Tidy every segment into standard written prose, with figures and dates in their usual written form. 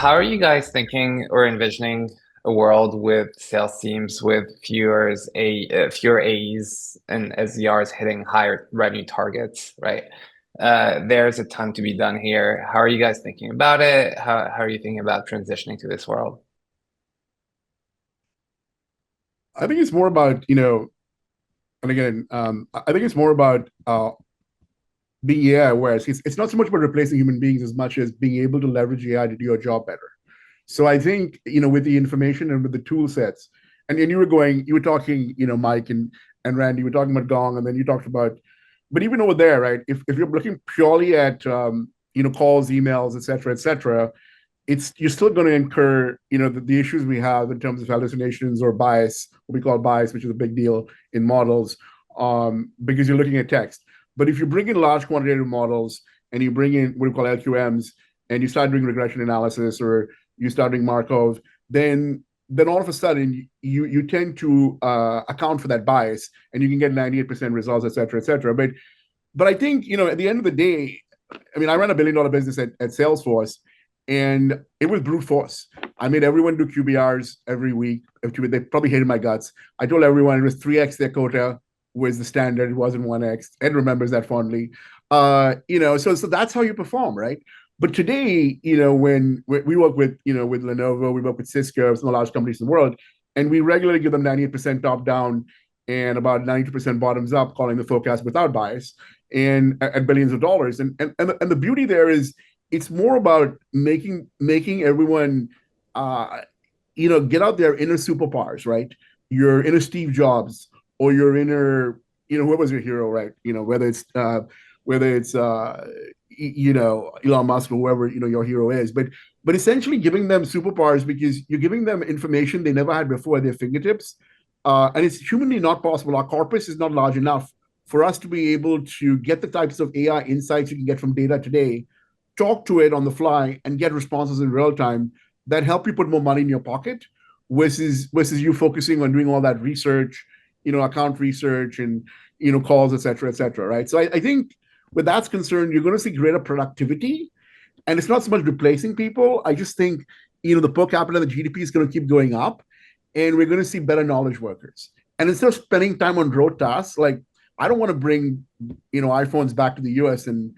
How are you guys thinking or envisioning a world with sales teams with fewer A's and SDRs hitting higher revenue targets, right? There's a ton to be done here. How are you guys thinking about it? How are you thinking about transitioning to this world? I think it's more about, and again, I think it's more about being AI aware. It's not so much about replacing human beings as much as being able to leverage AI to do your job better. So I think, with the information and with the tool sets, and you were talking, Mike and Randy, you were talking about Gong, and then you talked about, but even over there, right? If you're looking purely at, calls, emails, et cetera, it's you're still going to incur the issues we have in terms of hallucinations or bias, what we call bias, which is a big deal in models, because you're looking at text. But if you bring in large quantitative models and you bring in what we call LQMs, and you start doing regression analysis or you start doing Markov, then all of a sudden you tend to account for that bias, and you can get 98% results, et cetera. But I think, at the end of the day, I mean, I ran $1 billion business at Salesforce, and it was brute force. I made everyone do QBRs every week. They probably hated my guts. I told everyone it was 3x their quota was the standard. It wasn't 1x. Ed remembers that fondly. So that's how you perform, right? But today, when we work with Lenovo, we work with Cisco, some of the large companies in the world, and we regularly give them 98% top down and about 92% bottoms up, calling the forecast without bias, and at billions of dollars. And the beauty there is it's more about making everyone get out their inner superpowers, right? Your inner Steve Jobs or your inner, what was your hero, right? Whether it's Elon Musk or whoever your hero is, but essentially giving them superpowers because you're giving them information they never had before at their fingertips, and it's humanly not possible. Our corpus is not large enough for us to be able to get the types of AI insights you can get from data today, talk to it on the fly, and get responses in real time that help you put more money in your pocket, versus you focusing on doing all that research, account research and calls, et cetera, right? So I think where that's concerned, you're going to see greater productivity, and it's not so much replacing people. I just think the per capita, the GDP is going to keep going up, and we're going to see better knowledge workers. And instead of spending time on rote tasks, like I don't want to bring iPhones back to the US and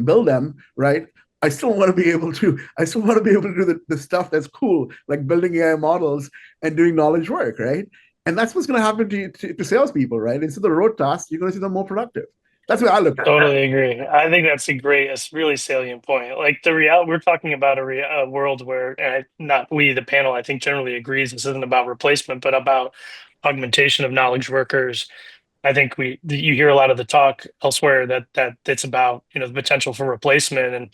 build them, right? I still want to be able to do the stuff that's cool, like building AI models and doing knowledge work, right? And that's what's going to happen to salespeople, right? Instead of rote tasks, you're going to see them more productive. That's what I look at. Totally agree. I think that's a really salient point. Like the reality, we're talking about a world where, and not we, the panel, I think generally agrees this isn't about replacement, but about augmentation of knowledge workers. I think you hear a lot of the talk elsewhere that it's about the potential for replacement, and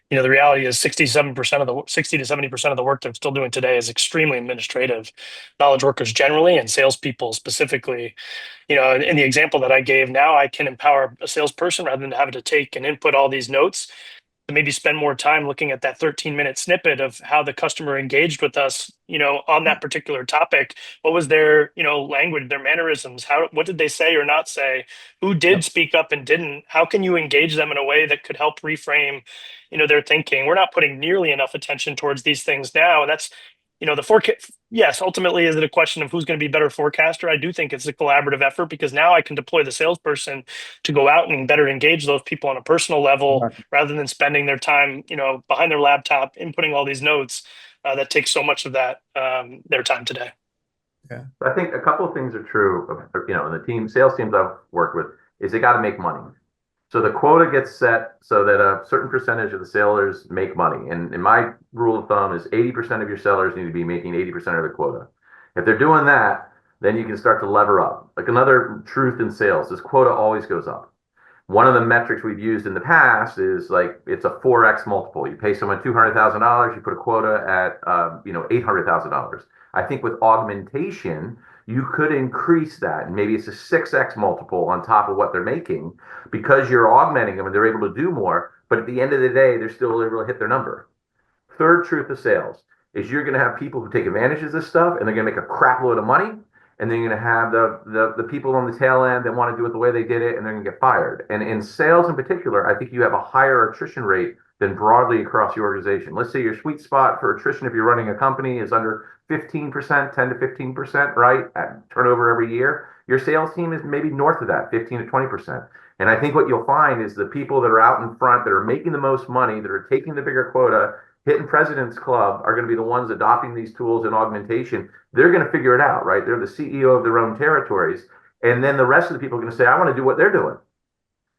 the reality is 60 to 70% of the work they're still doing today is extremely administrative. Knowledge workers generally and salespeople specifically, in the example that I gave, now I can empower a salesperson rather than having to take and input all these notes to maybe spend more time looking at that 13-minute snippet of how the customer engaged with us, on that particular topic. What was their, language, their mannerisms? What did they say or not say? Who did Yep. speak up and didn't? How can you engage them in a way that could help reframe, their thinking? We're not putting nearly enough attention towards these things now. And that's, the forecast. Yes, ultimately, is it a question of who's going to be better forecaster? I do think it's a collaborative effort because now I can deploy the salesperson to go out and better engage those people on a personal level Exactly. rather than spending their time, behind their laptop inputting all these notes that takes so much of that their time today. Yeah. I think a couple of things are true, in the sales teams I've worked with, is they got to make money. So the quota gets set so that a certain percentage of the sellers make money. And my rule of thumb is 80% of your sellers need to be making 80% of the quota. If they're doing that, then you can start to lever up. Like another truth in sales is quota always goes up. One of the metrics we've used in the past is like it's a 4x multiple. You pay someone $200,000, you put a quota at $800,000. I think with augmentation, you could increase that, and maybe it's a 6x multiple on top of what they're making because you're augmenting them and they're able to do more. But at the end of the day, they're still able to hit their number. Third truth of sales is you're going to have people who take advantage of this stuff and they're going to make a crap load of money. And then you're going to have the people on the tail end that want to do it the way they did it and they're going to get fired. And in sales in particular, I think you have a higher attrition rate than broadly across the organization. Let's say your sweet spot for attrition, if you're running a company, is under 15%, 10 to 15%, right? At turnover every year. Your sales team is maybe north of that, 15 to 20%. And I think what you'll find is the people that are out in front, that are making the most money, that are taking the bigger quota, hitting President's Club, are going to be the ones adopting these tools and augmentation. They're going to figure it out, right? They're the CEO of their own territories. And then the rest of the people are going to say, I want to do what they're doing.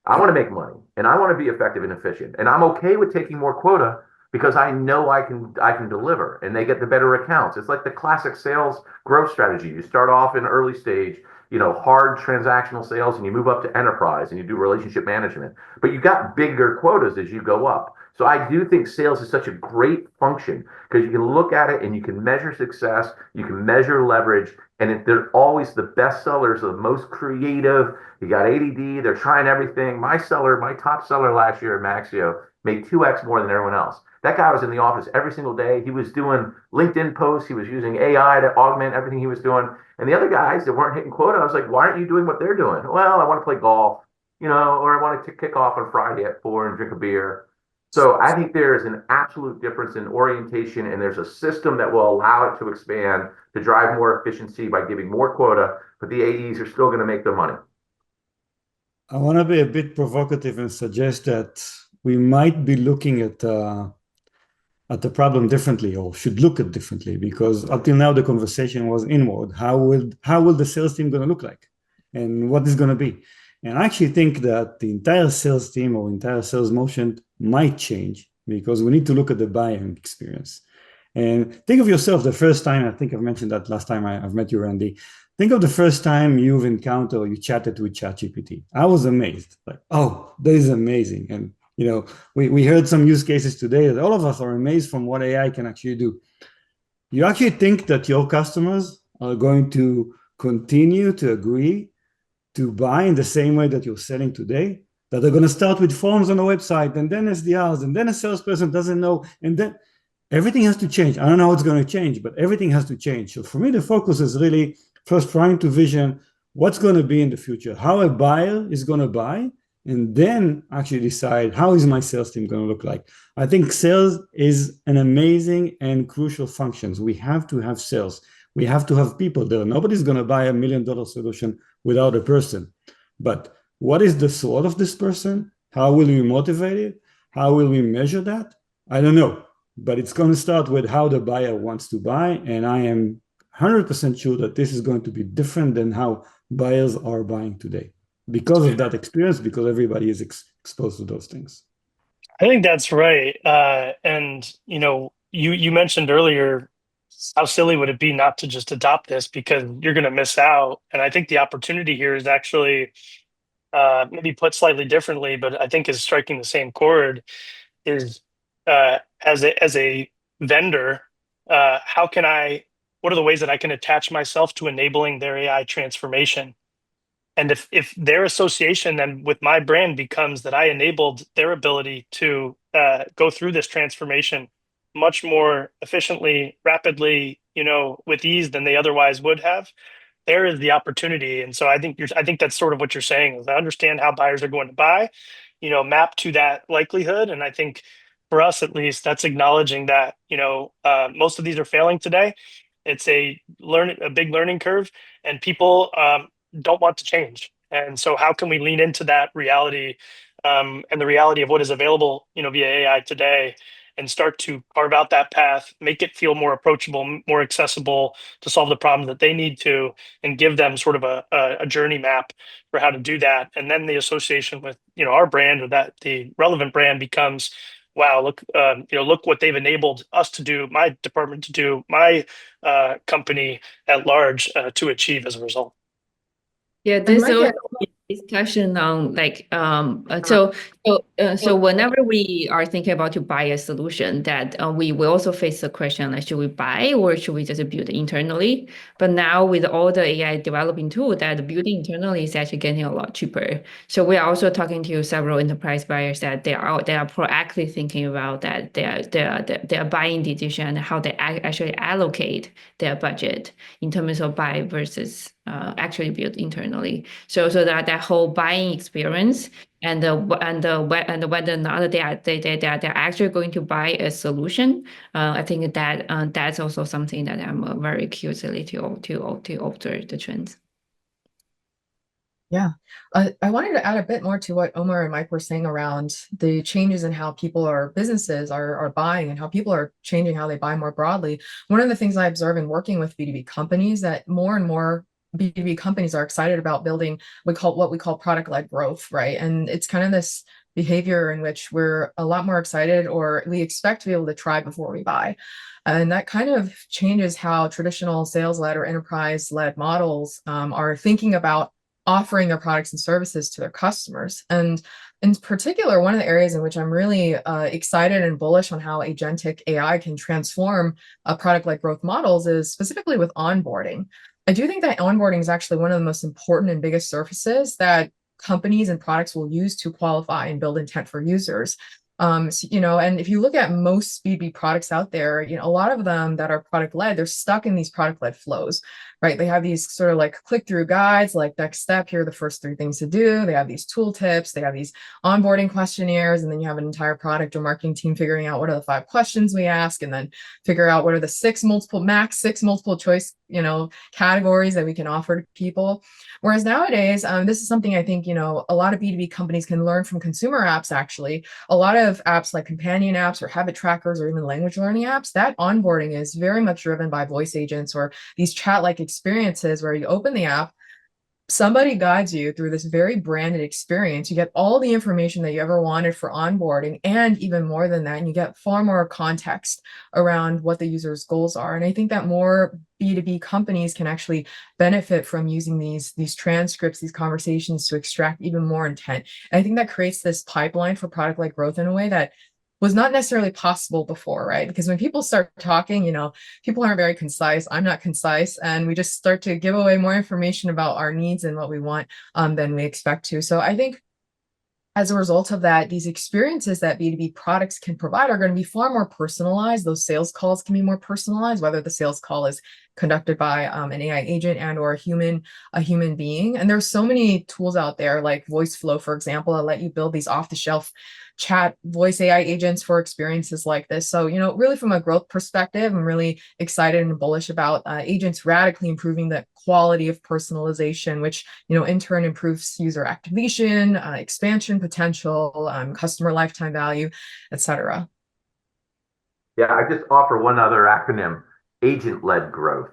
I want to make money and I want to be effective and efficient. And I'm okay with taking more quota because I know I can deliver, and they get the better accounts. It's like the classic sales growth strategy. You start off in early stage, hard transactional sales, and you move up to enterprise and you do relationship management. But you got bigger quotas as you go up. So I do think sales is such a great function because you can look at it and you can measure success, you can measure leverage, and they're always the best sellers, the most creative. You got ADD, they're trying everything. My top seller last year at Maxio made 2x more than everyone else. That guy was in the office every single day. He was doing LinkedIn posts. He was using AI to augment everything he was doing. And the other guys that weren't hitting quota, I was like, why aren't you doing what they're doing? Well, I want to play golf, or I want to kick off on Friday at 4 and drink a beer. So I think there is an absolute difference in orientation, and there's a system that will allow it to expand to drive more efficiency by giving more quota, but the AEs are still going to make their money. I want to be a bit provocative and suggest that we might be looking at the problem differently, or should look at differently, because until now the conversation was inward. How will the sales team going to look like, and what is going to be? And I actually think that the entire sales team or entire sales motion might change, because we need to look at the buying experience. And think of yourself the first time, I think I've mentioned that last time I've met you, Randy. Think of the first time you've encountered or you chatted with ChatGPT. I was amazed, like, oh, that is amazing. And we heard some use cases today that all of us are amazed from what AI can actually do. You actually think that your customers are going to continue to agree to buy in the same way that you're selling today? That they're going to start with forms on the website, and then SDRs, and then a salesperson doesn't know, and then everything has to change. I don't know how it's going to change, but everything has to change. So for me, the focus is really first trying to vision what's going to be in the future, how a buyer is going to buy, and then actually decide how is my sales team going to look like. I think sales is an amazing and crucial function. We have to have sales. We have to have people there. Nobody's going to buy $1 million solution without a person. But what is the soul of this person? How will we motivate it? How will we measure that? I don't know. But it's going to start with how the buyer wants to buy. And I am 100% sure that this is going to be different than how buyers are buying today, because of that experience, because everybody is exposed to those things. I think that's right. And you mentioned earlier, how silly would it be not to just adopt this, because you're going to miss out. And I think the opportunity here is actually maybe put slightly differently, but I think is striking the same chord, is as a vendor, what are the ways that I can attach myself to enabling their AI transformation? And if their association then with my brand becomes that I enabled their ability to go through this transformation much more efficiently, rapidly, with ease than they otherwise would have, there is the opportunity. And so I think that's sort of what you're saying, is I understand how buyers are going to buy, map to that likelihood. And I think for us, at least, that's acknowledging that, most of these are failing today. It's a big learning curve, and people don't want to change. And so how can we lean into that reality, and the reality of what is available, via AI today, and start to carve out that path, make it feel more approachable, more accessible to solve the problems that they need to, and give them sort of a journey map for how to do that. And then the association with, our brand, or that the relevant brand becomes, wow, look what they've enabled us to do, my department to do, my company at large to achieve as a result. Yeah, there's a discussion on so whenever we are thinking about to buy a solution, that we will also face the question, like, should we buy or should we just build internally? But now with all the AI developing tool, that building internally is actually getting a lot cheaper. So we are also talking to several enterprise buyers that they are proactively thinking about that their buying decision and how they actually allocate their budget in terms of buy versus actually build internally. So that whole buying experience and whether or not they're actually going to buy a solution. I think that that's also something that I'm very curious to observe the trends. Yeah, I wanted to add a bit more to what Omar and Mike were saying around the changes in how businesses are buying and how people are changing how they buy more broadly. One of the things I observe in working with B2B companies that more and more B2B companies are excited about building what we call product-led growth, right? And it's kind of this behavior in which we're a lot more excited, or we expect to be able to try before we buy. And that kind of changes how traditional sales-led or enterprise-led models are thinking about offering their products and services to their customers. And in particular, one of the areas in which I'm really excited and bullish on how agentic AI can transform product-led growth models is specifically with onboarding. I do think that onboarding is actually one of the most important and biggest surfaces that companies and products will use to qualify and build intent for users. And if you look at most B2B products out there, a lot of them that are product-led, they're stuck in these product-led flows, right? They have these sort of like click-through guides, like next step, here are the first 3 things to do. They have these tool tips, they have these onboarding questionnaires, and then you have an entire product or marketing team figuring out what are the 5 questions we ask, and then figure out what are the 6 multiple choice, categories that we can offer to people. Whereas nowadays, this is something I think, a lot of B2B companies can learn from consumer apps, actually. A lot of apps like companion apps or habit trackers or even language learning apps, that onboarding is very much driven by voice agents or these chat-like experiences where you open the app, somebody guides you through this very branded experience. You get all the information that you ever wanted for onboarding, and even more than that, and you get far more context around what the user's goals are. And I think that more B2B companies can actually benefit from using these transcripts, these conversations to extract even more intent. And I think that creates this pipeline for product-led growth in a way that was not necessarily possible before, right? Because when people start talking, people aren't very concise. I'm not concise. And we just start to give away more information about our needs and what we want than we expect to. So I think as a result of that, these experiences that B2B products can provide are going to be far more personalized. Those sales calls can be more personalized, whether the sales call is conducted by an AI agent and or a human being. And there's so many tools out there like VoiceFlow, for example, that let you build these off-the-shelf chat voice AI agents for experiences like this. So, really from a growth perspective, I'm really excited and bullish about agents radically improving the quality of personalization, which, in turn improves user activation, expansion potential, customer lifetime value, etc. Yeah, I just offer one other acronym: agent-led growth.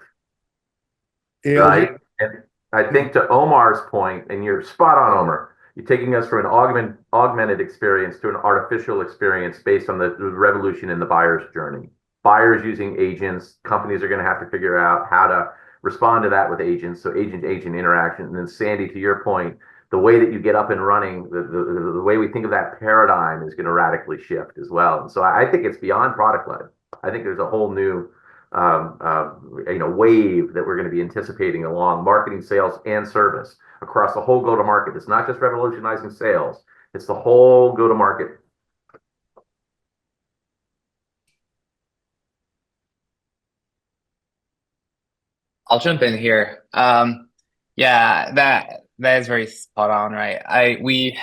ALG. Right? And I think to Omar's point, and you're spot on, Omar, you're taking us from an augmented experience to an artificial experience based on the revolution in the buyer's journey. Buyers using agents, companies are going to have to figure out how to respond to that with agents. So agent-agent interaction. And then Sandy, to your point, the way that you get up and running, the way we think of that paradigm is going to radically shift as well. And so I think it's beyond product-led. I think there's a whole new wave that we're going to be anticipating along marketing, sales, and service across the whole go-to-market. It's not just revolutionizing sales; it's the whole go-to-market. I'll jump in here. Yeah, that is very spot on, right? We've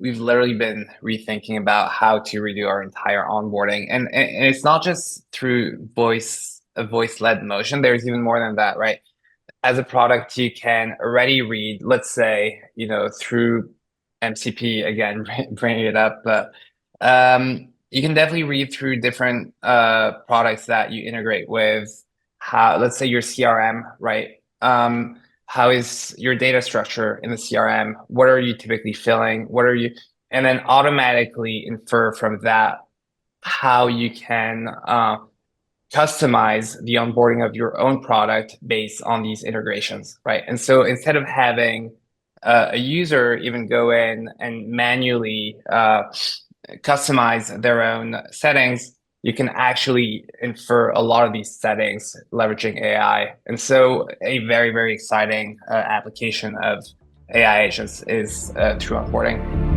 literally been rethinking about how to redo our entire onboarding, and it's not just through a voice-led motion. There's even more than that, right? As a product, you can already read, let's say, through MCP again, bringing it up, but you can definitely read through different products that you integrate with. Let's say your CRM, right? How is your data structure in the CRM? What are you typically filling? And then automatically infer from that how you can customize the onboarding of your own product based on these integrations, right? And so instead of having a user even go in and manually customize their own settings, you can actually infer a lot of these settings leveraging AI. And so a very, very exciting application of AI agents is through onboarding.